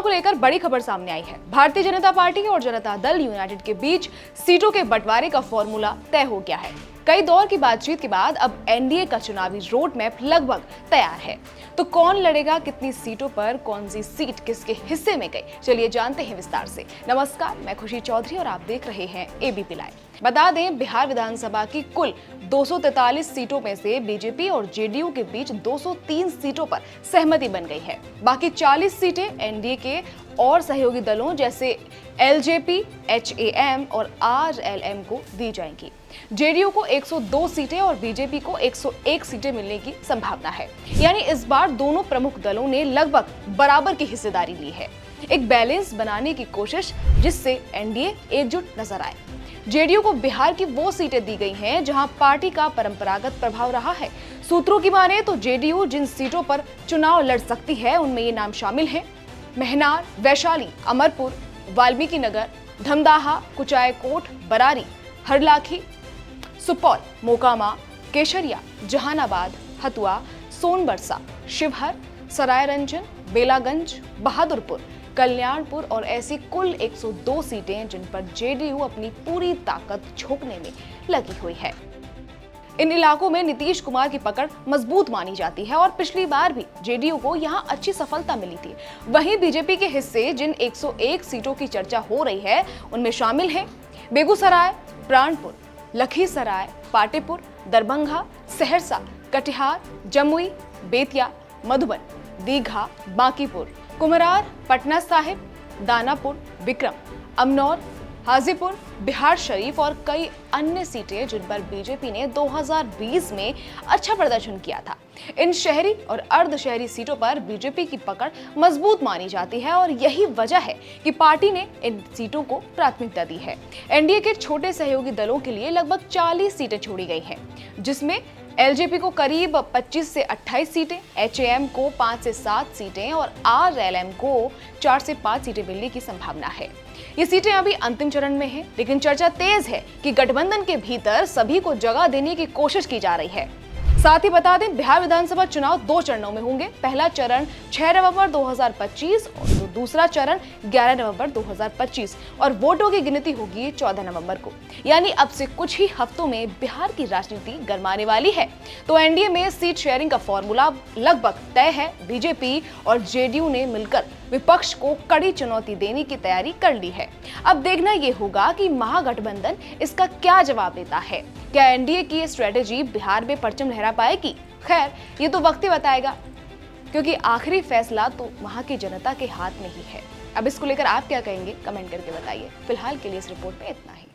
चुनाव को लेकर बड़ी खबर सामने आई है। भारतीय जनता पार्टी और जनता दल यूनाइटेड के बीच सीटों के बंटवारे का फॉर्मूला तय हो गया है। कई दौर की बातचीत के बाद अब एनडीए का चुनावी रोड मैप लगभग तैयार है। तो कौन लड़ेगा, कितनी सीटों पर, कौन सी सीट किसके हिस्से में गई, चलिए जानते हैं विस्तार से। नमस्कार, मैं खुशी चौधरी और आप देख रहे हैं एबीपी लाइव। बता दें, बिहार विधानसभा की कुल 243 सीटों में से बीजेपी और जेडीयू के बीच 203 सीटों पर सहमति बन गई है। बाकी 40 सीटें एनडीए के और सहयोगी दलों जैसे एलजेपी, एचएएम और आरएलएम को दी जाएंगी। जेडीयू को 102 सीटें और बीजेपी को 101 सीटें मिलने की संभावना है। यानी इस बार दोनों प्रमुख दलों ने लगभग बराबर की हिस्सेदारी ली है। एक बैलेंस बनाने की कोशिश, जिससे एनडीए एकजुट नजर आए। जेडीयू को बिहार की वो सीटें दी गई हैं जहां पार्टी का परंपरागत प्रभाव रहा है। सूत्रों की माने तो जेडीयू जिन सीटों पर चुनाव लड़ सकती है उनमें ये नाम शामिल हैं: मेहनार, वैशाली, अमरपुर, वाल्मीकि नगर, धमदाहा, कुचायकोट, बरारी, हरलाखी, सुपौल, मोकामा, केशरिया, जहानाबाद, हथुआ, सोनबरसा, शिवहर, सरायरंजन, बेलागंज, बहादुरपुर, कल्याणपुर और ऐसी कुल 102 सीटें जिन पर जेडीयू अपनी पूरी ताकत झोंकने में लगी हुई है। इन इलाकों में नीतीश कुमार की पकड़ मजबूत मानी जाती है और पिछली बार भी जेडीयू को यहां अच्छी सफलता मिली थी। वहीं बीजेपी के हिस्से जिन 101 सीटों की चर्चा हो रही है उनमें शामिल हैं बेगूसराय, प्राणपुर, लखीसराय, पाटेपुर, दरभंगा, सहरसा, कटिहार, जमुई, बेतिया, मधुबन, दीघा, बांकीपुर, कुमरार, पटना साहिब, दानापुर, विक्रम, अमनौर, हाजीपुर, बिहार शरीफ और कई अन्य सीटें जिन पर बीजेपी ने 2020 में अच्छा प्रदर्शन किया था। इन शहरी और अर्ध शहरी सीटों पर बीजेपी की पकड़ मजबूत मानी जाती है और यही वजह है कि पार्टी ने इन सीटों को प्राथमिकता दी है। एनडीए के छोटे सहयोगी दलों के लिए लगभग 40 सीटें छोड़ी गई हैं, जिसमें एलजेपी को करीब 25 से 28 सीटें, एचएएम को 5 से 7 सीटें और आरएलएम को 4 से 5 सीटें मिलने की संभावना है। ये सीटें अभी अंतिम चरण में हैं, लेकिन चर्चा तेज है कि गठबंधन के भीतर सभी को जगह देने की कोशिश की जा रही है। साथ ही बता दें, बिहार विधानसभा चुनाव 2 चरणों में होंगे। पहला चरण 6 नवंबर 2025 और दूसरा चरण 11 नवंबर 2025 और वोटों की गिनती होगी 14 नवंबर को। यानी अब से कुछ ही हफ्तों में बिहार की राजनीति गरमाने वाली है। तो एनडीए में सीट शेयरिंग का फॉर्मूला लगभग तय है। बीजेपी और जेडीयू ने मिलकर विपक्ष को कड़ी चुनौती देने की तैयारी कर ली है। अब देखना यह होगा कि महागठबंधन इसका क्या जवाब देता है। क्या एनडीए की स्ट्रेटेजी बिहार में परचम लहरा पाएगी? खैर, ये तो वक्त ही बताएगा, क्योंकि आखिरी फैसला तो वहां की जनता के हाथ में ही है। अब इसको लेकर आप क्या कहेंगे, कमेंट करके बताइए। फिलहाल के लिए इस रिपोर्ट में इतना ही।